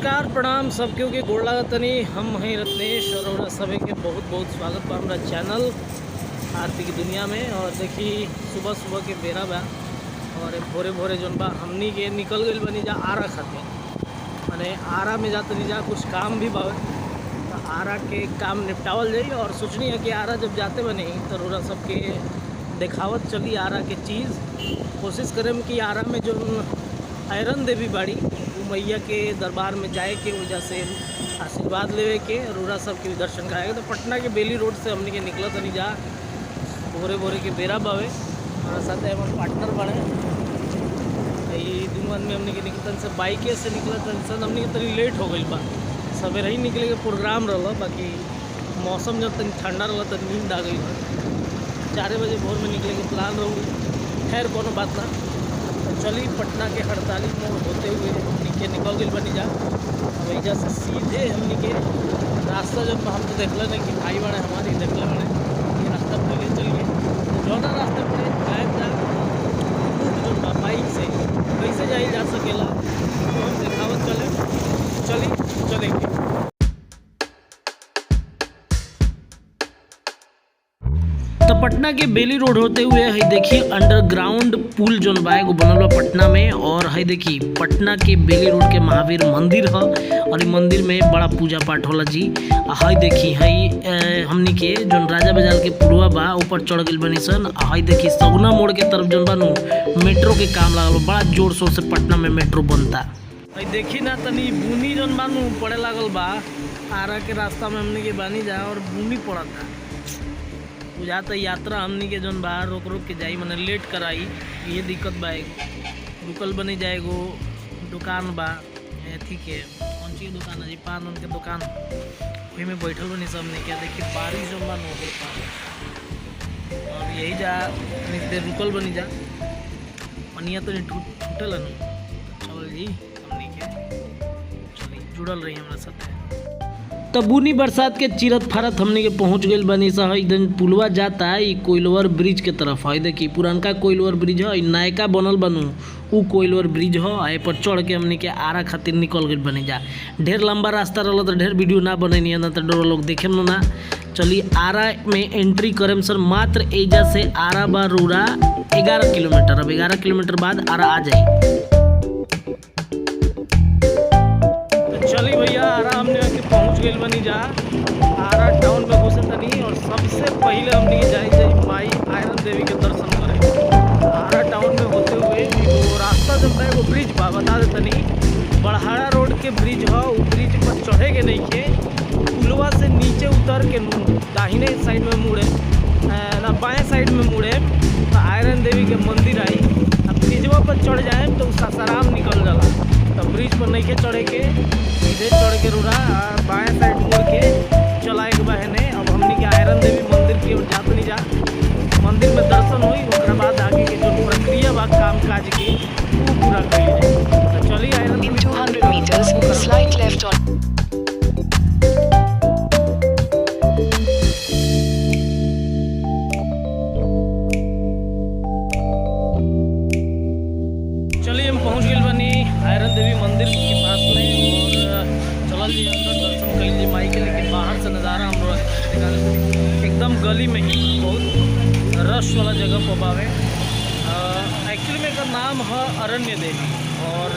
नमस्कार प्रणाम सब क्यों के गोड़ लागतनी। हम हैं रत्नेश और सभी के बहुत बहुत स्वागत बा हमारा चैनल आरती की दुनिया में। और देखी सुबह सुबह के बेरा बा और भोरे भोरे जौन बा हमनी के निकल गई बनी जा आरा खाते, माने आरा में जातनी जा कुछ काम भी बावे तो आरा के काम निपटावल जाई। और सोचनी है कि आरा जब जाते बनी तो रोरा सबके देखावत चली आरा के चीज़। कोशिश करें कि आरा में जो आयरन देवी बाड़ी वो मैया के दरबार में जाए के वजह से आशीर्वाद लेवे के रोरा सब के भी दर्शन कराएगा। तो पटना के बेली रोड से हमने के निकला तनी जा भोरे भोरे के बेरा बावे हमारा साथ एवं पार्टनर बने ये दुमन में हमने के निकलतन से बाइके से निकला तन हमने के तनी लेट हो गई बा। सवेरे ही निकले के प्रोग्राम रहा, बाकी मौसम जब तनी ठंडा रहा तो नींद आ गई। 4 बजे भोर में निकले के प्लान रही, खैर कोनो बात ना। तो चली पटना के 48 मोड़ होते हुए नीचे निकल गई बनी जा। वजह से सीधे हमने के रास्ता जब हम तो देखल नहीं कि भाई बड़े हमारी देखल बड़े ये रास्ता पहले चलिए तो जो रास्ते पर जाए जा जो बाइक से कैसे जाई जा सकेला तो हम देखावत चलेंगे। तो पटना के बेली रोड होते हुए है देखिए अंडरग्राउंड पुल जोन बा एगो बनल बा पटना में। और है देखी पटना के बेली रोड के महावीर मंदिर है और ये मंदिर में बड़ा पूजा पाठ होला जी। है देखी है हमनी के जोन राजा बाजार के पुलवा बा ऊपर चढ़ गई बनी सन। है देखी सगुना मोड़ के तरफ जोन बा मेट्रो के काम लागल बा, बड़ा जोर शोर से पटना में मेट्रो बनता। है देखी ना तनी बुनी जोन बा पड़े लागल बा आरा के रास्ता में हमनी के बानी जा और बुनी पड़ता बुझाता यात्रा हमनी के जौन बाहर रोक रोक के जाई मैंने लेट कराई। ये दिक्कत बा एगो रुकल बनी जाएगो दुकान बा अथी के कौन सी दुकान है जी पान उन के दुकान वही में बैठल बनी सब नहीं क्या देखिए बारिश जौन बा होता और यही जा देर रुकल बनी जा पनिया तो नहीं टूटल चल जी हमनी के चली जुड़ल रही हमारे साथ। तब बुनी बरसात के चिरत फारत हमने के पहुंच गई बनी सा इधर पुलवा जाता है कोइलवर ब्रिज के तरफ। है देखी पुरानका कोइलवर ब्रिज है, नयका बनल बनू उ कोइलवर ब्रिज है। ए पर चढ़ के हमने के आरा खातिर निकल गई बनी जा। ढेर लंबा रास्ता रहा तो ढेर वीडियो ना बने ना तो डर लोग देखे ना। चलिए आरा में एंट्री करें सर मात्र एजा से आरा बा रूरा 11 किलोमीटर। अब 11 किलोमीटर बाद आरा आ जाए। चली भैया आरा हमने आके पहुंच गए बनी जा आरा टाउन में घुसे तनी। और सबसे पहले हमने जाए माई आयरन देवी के दर्शन करे। आरा टाउन में होते हुए वो रास्ता जब है वो ब्रिज बा बता दे तनी बड़हाड़ा रोड के ब्रिज है। वो ब्रिज पर चढ़े के नहीं के पुलवा से नीचे उतर के दाहिने साइड में मुड़े ना बाएँ साइड में मुड़े तो आयरन देवी के मंदिर आई। अब ब्रिजवा पर चढ़ जाए तो सासाराम निकल जाला। तो ब्रिज पर नहीं के चढ़े के सीधे चढ़ के रूरा बाएँ साइड मुड़ के चला एक बहने। अब हमने के आयरन देवी मंदिर की ओर जात नहीं जा मंदिर में दर्शन हुई उसके बाद आगे की जो प्रक्रिया बा काम काज की वो पूरा कर लीजिए। तो चलिए iron Devi 200 meters slight left on पहुँच गए बनी आयरन देवी मंदिर के पास में। और चलल जी अंदर दर्शन कर लीजिए माई के। लेकिन बाहर से नज़ारा हम लोग एकदम गली में ही बहुत रश वाला जगह पर बावे। एक्चुअली में का नाम है अरण्य देवी। और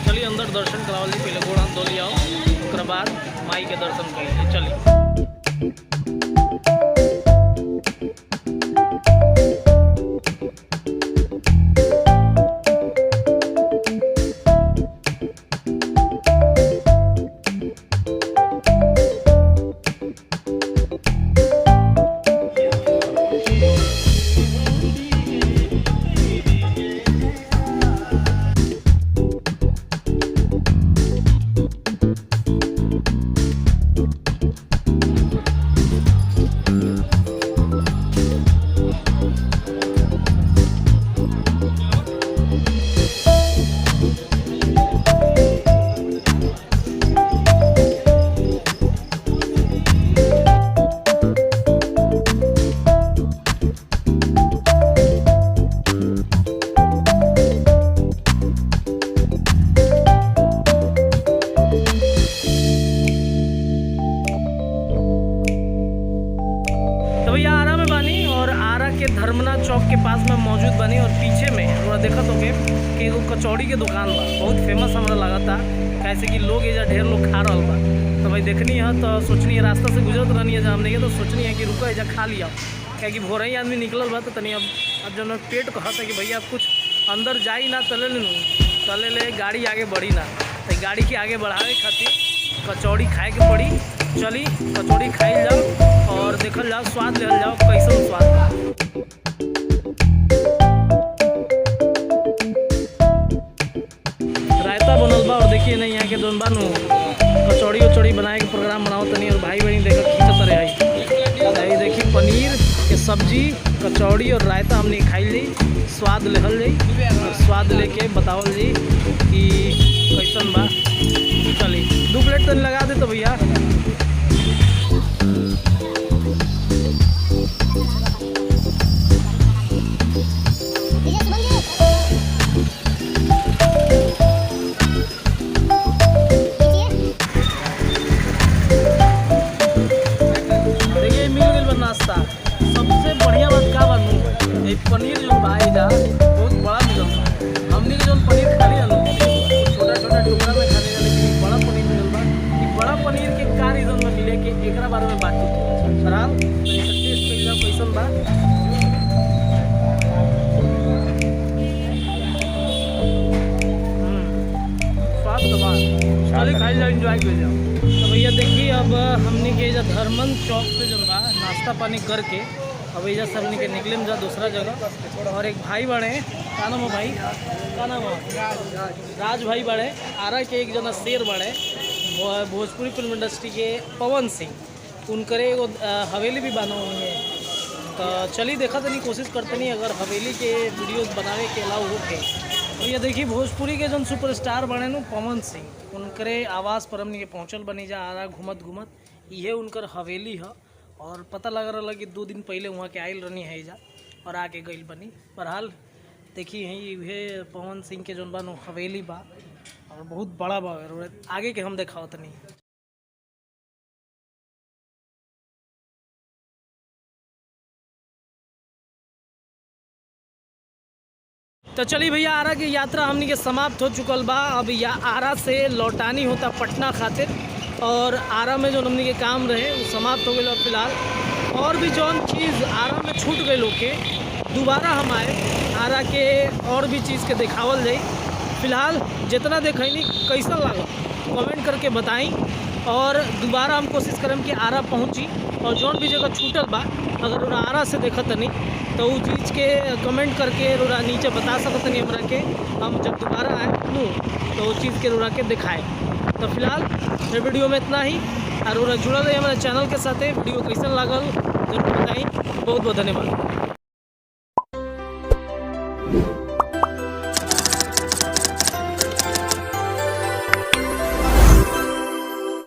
चलिए अंदर दर्शन करावल जी, पहले गोड़ हाथ धो लिया उसके बाद माई के दर्शन कर लीजिए। चलिए चौक के पास में मौजूद बनी और पीछे में थोड़ा देखत होगे कि एगो कचौड़ी के दुकान बा, बहुत फेमस हमरा लगता, कैसे कि लोग एजा ढेर लोग खा रहल बा। तो भाई देखनी है तो सोचनी है, रास्ता से गुजरत रहनी है जब हमने के, तो सोचनी है कि रुको एजा खा लिया, क्या कि भोर ही आदमी निकलल बा। तो तनी अब जब पेट कहता है कि भैया कुछ अंदर जाई ना, तले ले गाड़ी आगे बढ़ी ना, तो गाड़ी के आगे बढ़ावे खातिर कचौड़ी खाए के पड़ी। चली कचौड़ी खाई जाओ और देखल जाओ, स्वाद लेवल जाओ कैसन स्वाद बा। रायता बनल बा और देखिए ना यहाँ के जोन बानू कचौड़ी उचौड़ी बनाए के प्रोग्राम बनाओ तनी, और भाई बहन देखो खींचत रहे आई देखिए पनीर के सब्जी, कचौड़ी और रायता हमने खाई ली, स्वाद लेहल जाई और स्वाद लेके बतावल जी कि कैसन बा। चली 2 प्लेट तनी लगा दे तो भैया। नाश्ता सबसे बढ़िया बात का बनू पनीर जो भाईजा बहुत बड़ा मिलल बा। हमने के जो पनीर खाली है छोटा छोटा टुकड़ा में खाने जा, लेकिन बड़ा पनीर मिलल बा। बड़ा पनीर के का रीजन में मिले कि एकरा बारे में बातचीत सराल टेस्ट कइला कैसन बा। स्वाद तो बा, चलिए खाई जाओ, एंजॉय कर जाओ। तो भैया देखिए अब हमने के जो धर्मन चौक से जो बा नाश्ता पानी करके अब एजा से हमने के निकले जा दूसरा जगह। और एक भाई बड़े, का नाम है भाई, का नाम है राज भाई बड़े, आरा के एक जना शेर बड़े, भोजपुरी फिल्म इंडस्ट्री के पवन सिंह, उनकरे एगो हवेली भी बना हुई है। तो चलिए देखा तनी, कोशिश करते नहीं अगर हवेली के वीडियोस बनावे के अलावा होके। तो ये देखिए भोजपुरी के जो सुपरस्टार बने नु पवन सिंह, उनकरे आवास पर हमने के पहुँचल बनी जा आरा घूमत घूमत। ये उनकर हवेली है और पता लग रहा कि 2 दिन पहले वहाँ के आयल रहनी है जा और आके गई बनी। बहरहाल देखिए ये पवन सिंह के जोन बा हवेली बा और बहुत बड़ा बा, आगे के हम देखा तनी। तो चलिए भैया आरा की यात्रा हमनी के समाप्त हो चुकल बा। अब आरा से लौटानी होता पटना खातिर, और आरा में जो हमनी के काम रहे वो समाप्त हो गए। और फिलहाल और भी जौन चीज़ आरा में छूट गए लोग के, दोबारा हम आए आरा के और भी चीज़ के दिखावल जाई। फिलहाल जितना देखनी कैसा लगा कमेंट करके बताई, और दोबारा हम कोशिश करम कि आरा पहुँची, और जौन भी जगह छूटल बा अगर उरा आरा से देखत नहीं तो उस चीज़ के कमेंट करके रोरा नीचे बता सकत नहीं हमरा के, हम जब दोबारा आए तो उस चीज़ के रोरा के दिखाए। तो फिलहाल ये वीडियो में इतना ही, और रोरा जुड़ल रहे हमारे चैनल के साथ। वीडियो कैसन लागल जरूर बताई। बहुत बहुत धन्यवाद।